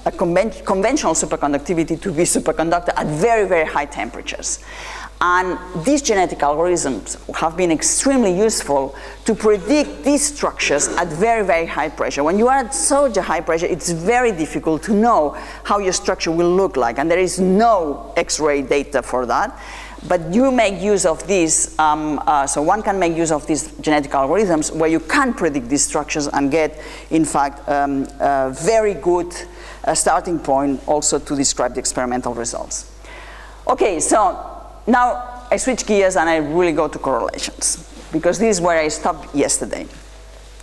a conventional superconductivity to be superconductor at very, very high temperatures. And these genetic algorithms have been extremely useful to predict these structures at very, very high pressure. When you are at such a high pressure, it's very difficult to know how your structure will look like, and there is no X-ray data for that. But you make use of these, so one can make use of these genetic algorithms where you can predict these structures and get, in fact, a very good starting point also to describe the experimental results. Okay, so now I switch gears and I really go to correlations, because this is where I stopped yesterday.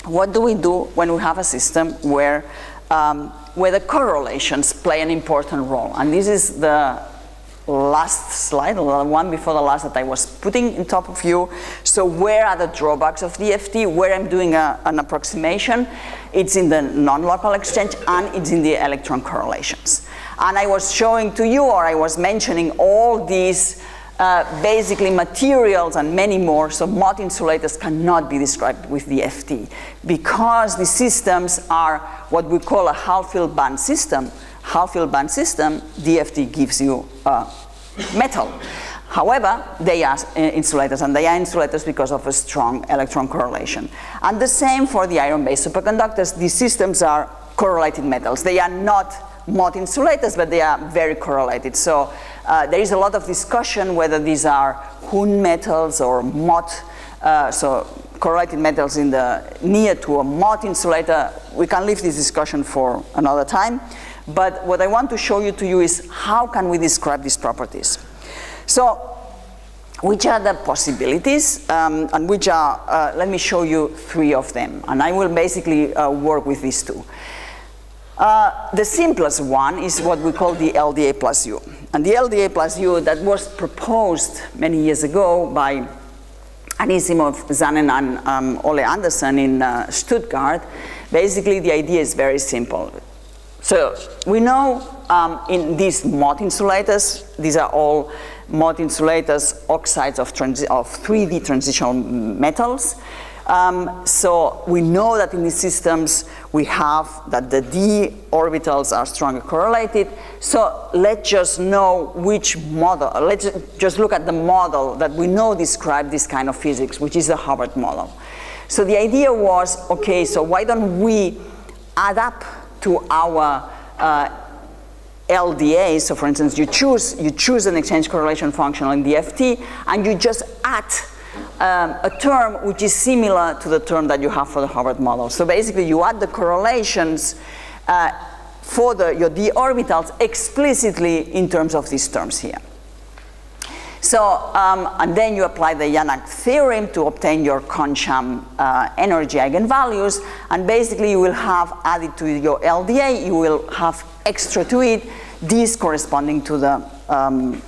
What do we do when we have a system where the correlations play an important role? And this is the last slide, or the one before the last that I was putting in top of you. So where are the drawbacks of DFT? Where I'm doing an approximation, it's in the non-local exchange and it's in the electron correlations. And I was showing to you, or I was mentioning all these basically materials and many more. So Monte insulators cannot be described with DFT because the systems are what we call a half-filled band system. Half-filled band system, DFT gives you metal. However, they are insulators, and they are insulators because of a strong electron correlation. And the same for the iron-based superconductors. These systems are correlated metals. They are not Monte insulators, but they are very correlated. So there is a lot of discussion whether these are Hun metals or Monte, so correlated metals in the near to a Monte insulator. We can leave this discussion for another time. But what I want to show you is how can we describe these properties. So which are the possibilities, and which are, let me show you 3 of them. And I will basically work with these 2. The simplest one is what we call the LDA plus U. And the LDA plus U that was proposed many years ago by Anisimov, Zanen, and Ole Anderson in Stuttgart. Basically, the idea is very simple. So we know in these Monte insulators, these are all Monte insulators, oxides of 3D transitional metals. So we know that in these systems we have that the d orbitals are strongly correlated. So let's just know which model, let's just look at the model that we know describe this kind of physics, which is the Hubbard model. So the idea was, okay, so why don't we add up to our LDA? So for instance, you choose an exchange correlation functional in DFT, and you just add a term which is similar to the term that you have for the Hubbard model. So basically you add the correlations for your d orbitals explicitly in terms of these terms here. So, and then you apply the Yannack theorem to obtain your Concham energy eigenvalues, and basically you will have added to your LDA, you will have extra to it, these corresponding to the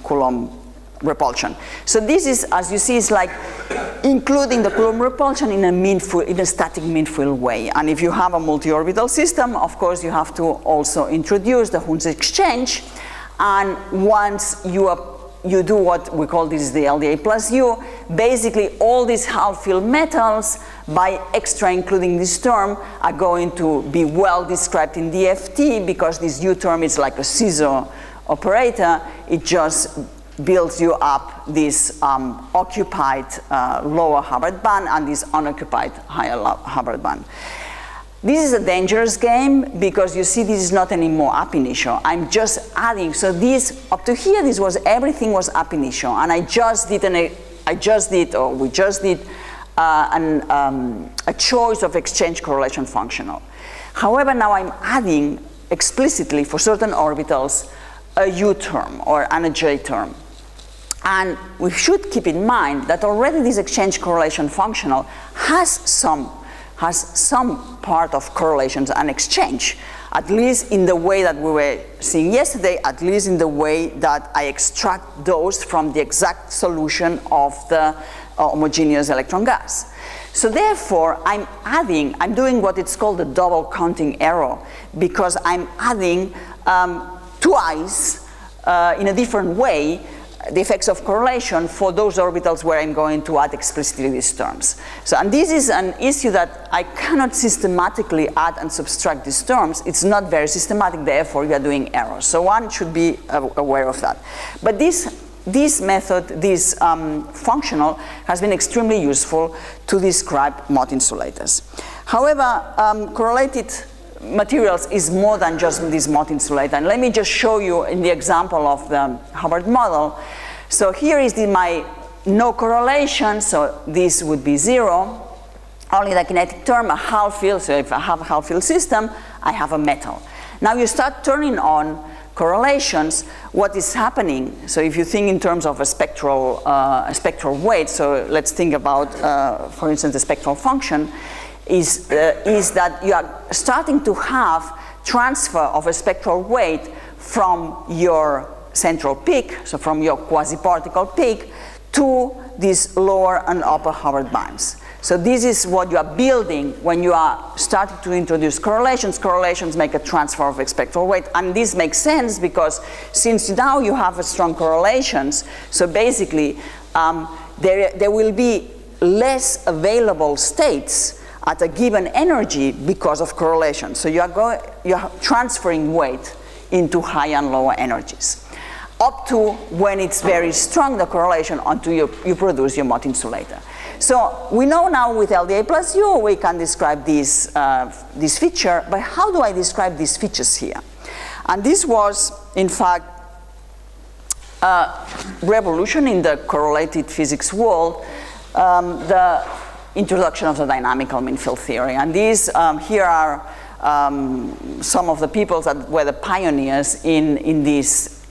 Coulomb repulsion. So this is, as you see, is like including the Coulomb repulsion in a static mean-field way. And if you have a multi-orbital system, of course you have to also introduce the Hund's exchange, and once you do what we call this the LDA plus U, basically all these half-filled metals, by extra including this term, are going to be well described in DFT, because this U term is like a scissor operator. It just builds you up this occupied lower Hubbard band and this unoccupied higher Hubbard band. This is a dangerous game because you see this is not anymore ab initio. I'm just adding, so this, up to here, everything was ab initio, and we just did a choice of exchange correlation functional. However, now I'm adding explicitly for certain orbitals a U term or an J term. And we should keep in mind that already this exchange correlation functional has some part of correlations and exchange, at least in the way that we were seeing yesterday, at least in the way that I extract those from the exact solution of the homogeneous electron gas. So therefore, I'm doing what it's called the double counting error, because I'm adding twice in a different way the effects of correlation for those orbitals where I'm going to add explicitly these terms. So, and this is an issue that I cannot systematically add and subtract these terms. It's not very systematic, therefore you are doing errors. So one should be aware of that. But this method, this functional, has been extremely useful to describe Monte insulators. However, correlated materials is more than just this Monte insulator. And let me just show you in the example of the Hubbard model. So here is my no correlation, so this would be 0. Only the kinetic term, a half field, so if I have a half field system, I have a metal. Now you start turning on correlations, what is happening? So if you think in terms of a spectral weight, so let's think about, for instance, the spectral function, is that you are starting to have transfer of a spectral weight from your central peak, so from your quasi-particle peak, to these lower and upper Hubbard bands. So this is what you are building when you are starting to introduce correlations. Correlations make a transfer of spectral weight, and this makes sense because since now you have a strong correlations, so basically there will be less available states at a given energy because of correlation. So you are transferring weight into high and lower energies, up to when it's very strong, the correlation, until you produce your Monte insulator. So we know now with LDA plus U we can describe this feature, but how do I describe these features here? And this was, in fact, a revolution in the correlated physics world, the introduction of the dynamical mean field theory. And these, here are some of the people that were the pioneers in this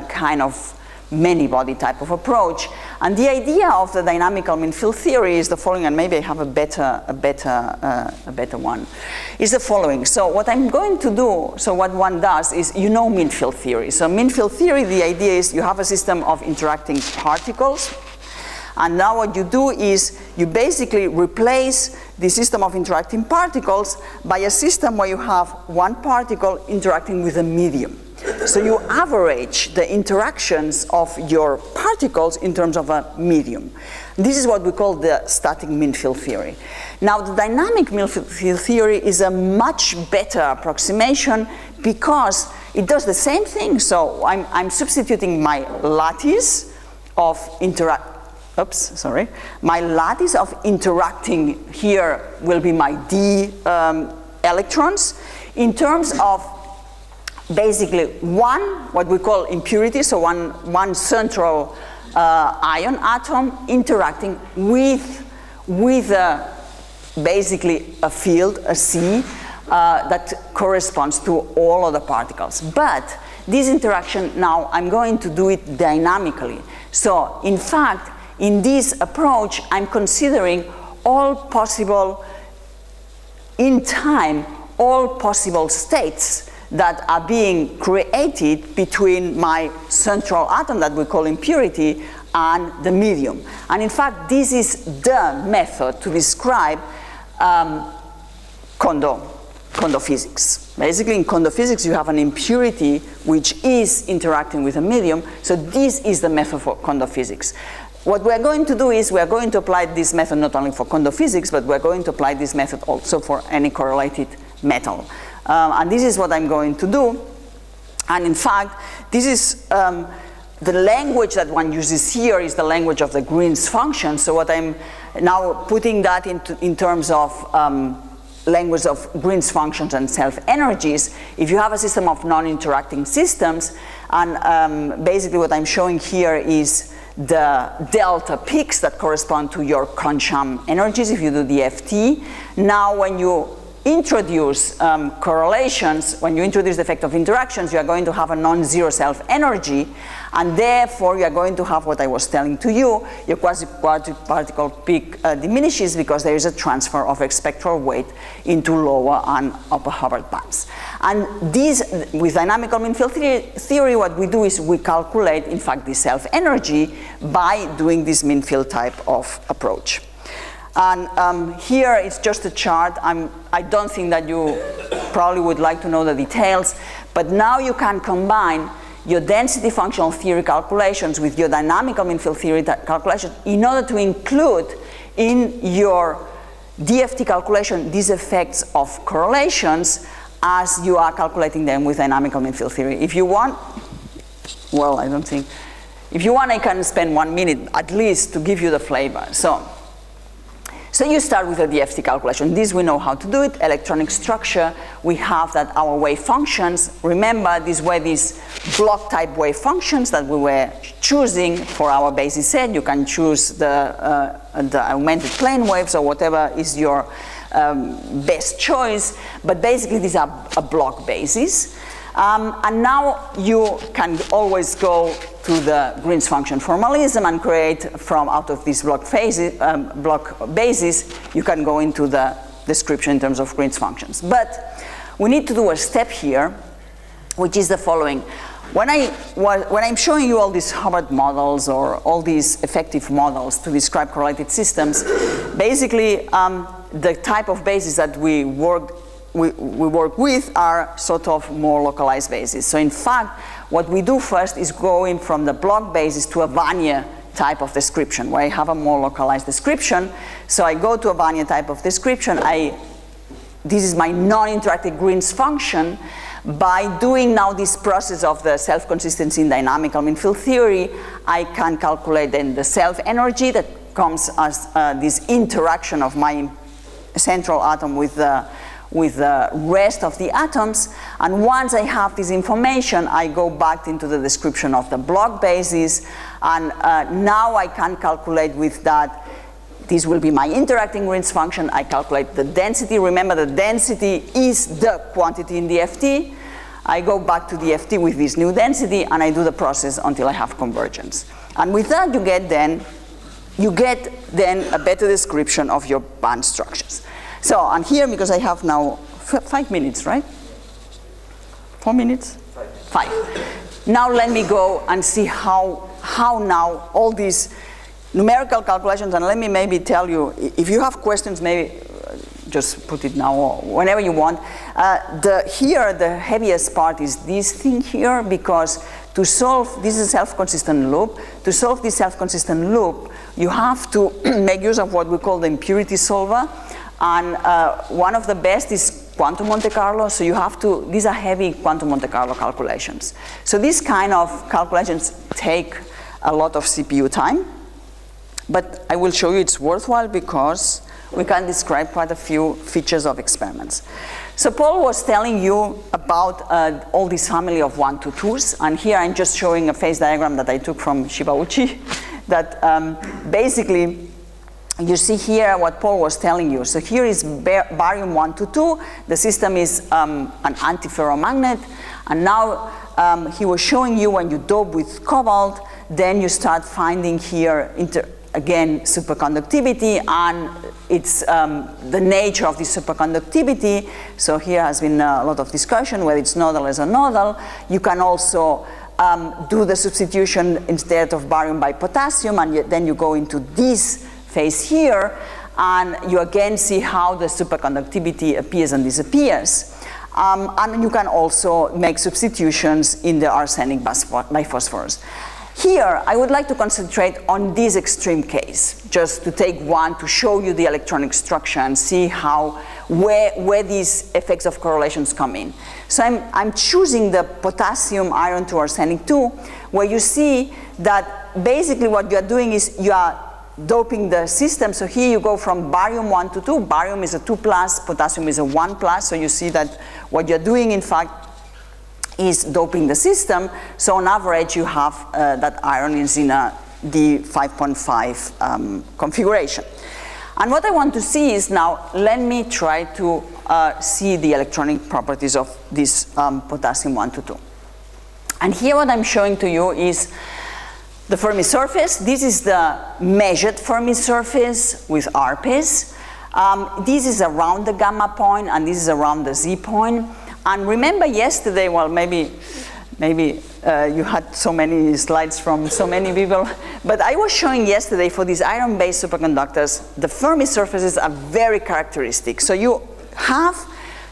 kind of many-body type of approach. And the idea of the dynamical mean field theory is the following, and maybe I have a better one, is the following. So what I'm going to do, so what one does is, you know mean field theory. So mean field theory, the idea is you have a system of interacting particles, and now what you do is you basically replace the system of interacting particles by a system where you have one particle interacting with a medium. So you average the interactions of your particles in terms of a medium. This is what we call the static mean field theory. Now the dynamic mean field theory is a much better approximation because it does the same thing. So I'm substituting my lattice of my lattice of interacting here will be my d electrons in terms of basically what we call impurity, so one central ion atom interacting with basically a field, a C, that corresponds to all other particles. But this interaction now I'm going to do it dynamically. So in fact, in this approach, I'm considering all possible, in time, all possible states that are being created between my central atom that we call impurity and the medium. And in fact, this is the method to describe Kondo physics. Basically, in Kondo physics, you have an impurity which is interacting with a medium. So this is the method for Kondo physics. What we're going to do is we're going to apply this method not only for Kondo physics, but we're going to apply this method also for any correlated metal. And this is what I'm going to do. And in fact, this is the language that one uses here is the language of the Green's function. So what I'm now putting that in terms of language of Green's functions and self-energies. If you have a system of non-interacting systems, and basically what I'm showing here is the delta peaks that correspond to your Concham energies if you do Dft. Now when you introduce correlations, when you introduce the effect of interactions, you are going to have a non-zero self-energy, and therefore you are going to have what I was telling to you, your quasi-particle peak diminishes because there is a transfer of spectral weight into lower and upper Hubbard bands. And this, with dynamical mean field theory, what we do is we calculate, in fact, the self-energy by doing this mean field type of approach. And here it's just a chart. I don't think that you probably would like to know the details, but now you can combine your density functional theory calculations with your dynamical mean field theory calculations in order to include in your DFT calculation these effects of correlations as you are calculating them with dynamical mean field theory. If you want, well, I don't think, if you want, I can spend 1 minute at least to give you the flavor. So you start with a DFT calculation. This we know how to do it. Electronic structure, we have that our wave functions. Remember, these were these block type wave functions that we were choosing for our basis set. You can choose the augmented plane waves or whatever is your best choice. But basically, these are a block basis. And now you can always go to the Green's function formalism and create from out of this block basis, you can go into the description in terms of Green's functions. But we need to do a step here, which is the following. When I'm showing you all these Hubbard models or all these effective models to describe correlated systems, basically the type of basis that we work with are sort of more localized bases. So in fact, what we do first is going from the block basis to a Vanier type of description, where I have a more localized description. So I go to a Vanier type of description. This is my non-interactive Green's function. By doing now this process of the self-consistency in dynamical mean field theory, I can calculate then the self-energy that comes as this interaction of my central atom with the rest of the atoms, and once I have this information, I go back into the description of the block basis, and now I can calculate with that. This will be my interacting Green's function. I calculate the density. Remember, the density is the quantity in DFT. I go back to DFT with this new density, and I do the process until I have convergence. And with that, you get then a better description of your band structures. So, and here, because I have now 5 minutes, right? 4 minutes? 5. Now let me go and see how now all these numerical calculations, and let me maybe tell you, if you have questions, maybe just put it now or whenever you want. Here, the heaviest part is this thing here, because to solve, this is a self-consistent loop. To solve this self-consistent loop, you have to make use of what we call the impurity solver. And one of the best is quantum Monte Carlo, so you have to, these are heavy quantum Monte Carlo calculations. So these kind of calculations take a lot of CPU time, but I will show you it's worthwhile because we can describe quite a few features of experiments. So Paul was telling you about all this family of 1-2s, and here I'm just showing a phase diagram that I took from Shibauchi, that basically, you see here what Paul was telling you. So here is barium 1-2. The system is an antiferromagnet. And now he was showing you when you dope with cobalt, then you start finding here, again, superconductivity. And it's the nature of this superconductivity. So here has been a lot of discussion whether it's nodal as a nodal. You can also do the substitution instead of barium by potassium. And then you go into this phase here, and you again see how the superconductivity appears and disappears. And you can also make substitutions in the arsenic biphosphorus. Here, I would like to concentrate on this extreme case, just to take one to show you the electronic structure and see where these effects of correlations come in. So I'm choosing the potassium iron to arsenic 2, where you see that basically what you're doing is you are doping the system. So here you go from barium 1-2. Barium is a 2+, potassium is a 1+. So you see that what you're doing, in fact, is doping the system. So on average, you have that iron is in a D5.5 configuration. And what I want to see is now, let me try to see the electronic properties of this potassium 1-2. And here what I'm showing to you is the Fermi surface. This is the measured Fermi surface with RPEs. This is around the gamma point, and this is around the Z point. And remember yesterday, well, maybe you had so many slides from so many people, but I was showing yesterday for these iron-based superconductors, the Fermi surfaces are very characteristic. So you have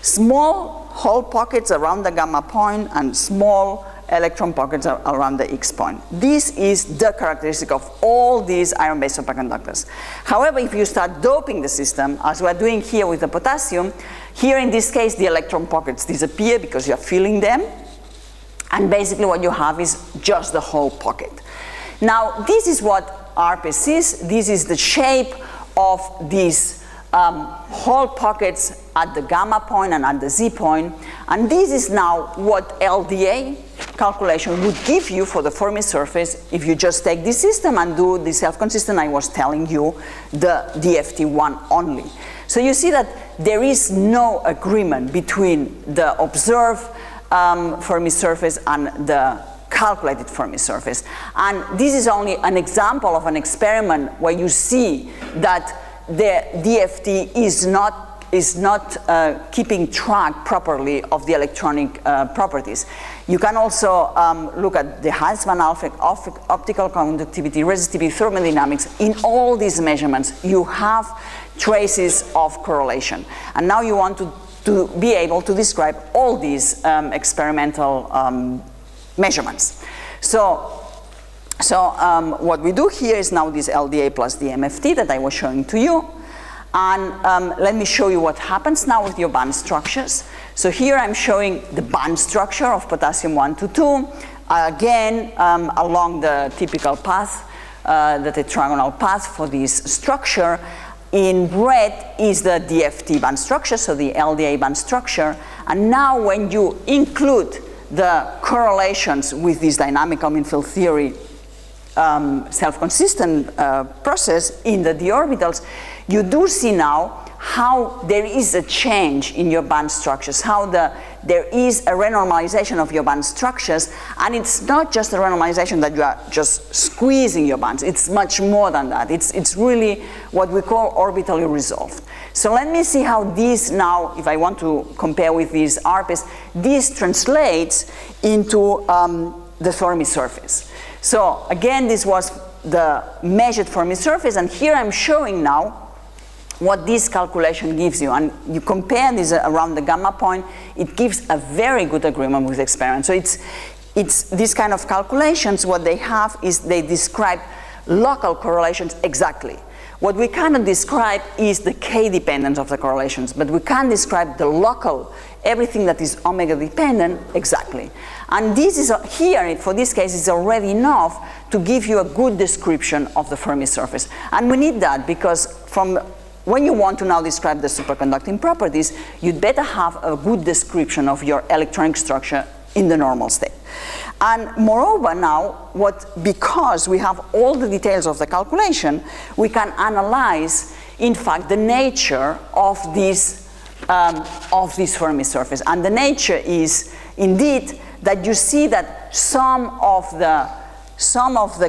small hole pockets around the gamma point and small electron pockets around the X point. This is the characteristic of all these iron-based superconductors. However, if you start doping the system, as we're doing here with the potassium, here in this case the electron pockets disappear because you're filling them, and basically what you have is just the whole pocket. Now, this is what ARPES is. This is the shape of these whole pockets at the gamma point and at the Z point, and this is now what LDA calculation would give you for the Fermi surface if you just take this system and do the self-consistent I was telling you, the DFT1 only. So you see that there is no agreement between the observed Fermi surface and the calculated Fermi surface. And this is only an example of an experiment where you see that the DFT is not keeping track properly of the electronic properties. You can also look at the Heinz-Van Alphen optical conductivity, resistivity, thermodynamics. In all these measurements, you have traces of correlation. And now you want to be able to describe all these experimental measurements. So what we do here is now this LDA plus the MFT that I was showing to you. And let me show you what happens now with your band structures. So here I'm showing the band structure of potassium 122, again along the typical path, the tetragonal path for this structure. In red is the DFT band structure, so the LDA band structure. And now when you include the correlations with this dynamical mean field theory self-consistent process in the d orbitals, you do see now how there is a change in your band structures, how there is a renormalization of your band structures, and it's not just a renormalization that you are just squeezing your bands, it's much more than that. It's really what we call orbitally resolved. So let me see how this now, if I want to compare with these ARPES, this translates into the Fermi surface. So again, this was the measured Fermi surface, and here I'm showing now what this calculation gives you. And you compare this around the gamma point, it gives a very good agreement with the experiment. So it's this kind of calculations, what they have is they describe local correlations exactly. What we cannot describe is the K dependence of the correlations, but we can describe the local, everything that is omega dependent exactly. And this is here, for this case, is already enough to give you a good description of the Fermi surface. And we need that because when you want to now describe the superconducting properties, you'd better have a good description of your electronic structure in the normal state. And moreover now, because we have all the details of the calculation, we can analyze, in fact, the nature of this Fermi surface. And the nature is, indeed, that you see that some of the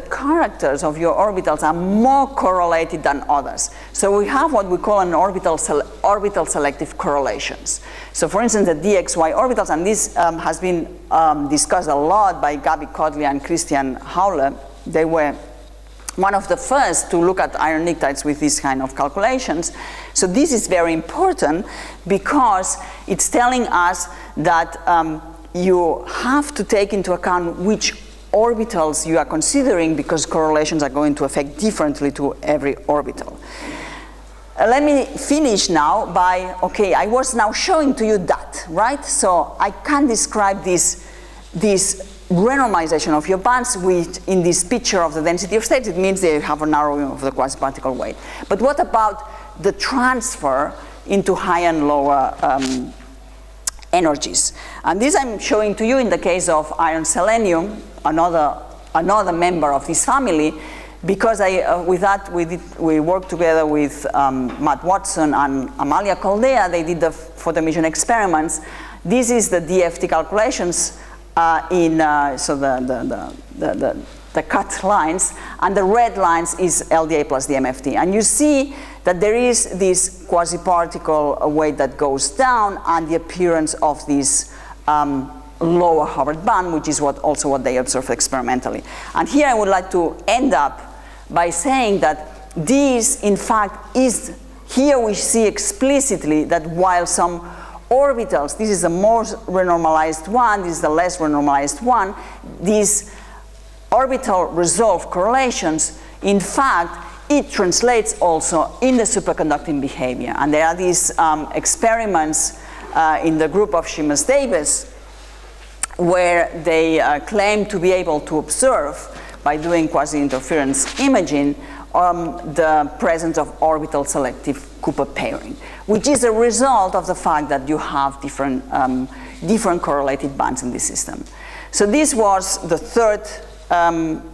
characters of your orbitals are more correlated than others. So we have what we call an orbital selective correlations. So for instance, the DXY orbitals, and this has been discussed a lot by Gabi Kodley and Christian Hauler. They were one of the first to look at iron pnictides with these kind of calculations. So this is very important because it's telling us that you have to take into account which orbitals you are considering, because correlations are going to affect differently to every orbital. Let me finish now by, okay, I was now showing to you that, right? So I can describe this renormalization of your bands in this picture of the density of states. It means they have a narrowing of the quasi-particle weight. But what about the transfer into high and lower energies? And this I'm showing to you in the case of iron selenium, another member of this family, because we worked together with Matt Watson and Amalia Coldea. They did the photoemission experiments. This is the DFT calculations so the cut lines, and the red lines is LDA plus the MFT. And you see that there is this quasi-particle weight that goes down and the appearance of this lower Hubbard band, which is also what they observed experimentally. And here I would like to end up by saying that this, in fact, here we see explicitly that while some orbitals, this is the more renormalized one, this is the less renormalized one, these orbital resolved correlations, in fact, it translates also in the superconducting behavior. And there are these experiments in the group of Shimas-Davis where they claim to be able to observe, by doing quasi-interference imaging, the presence of orbital selective Cooper pairing, which is a result of the fact that you have different correlated bands in this system. So this was the third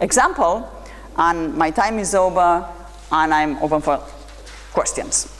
example, and my time is over, and I'm open for questions.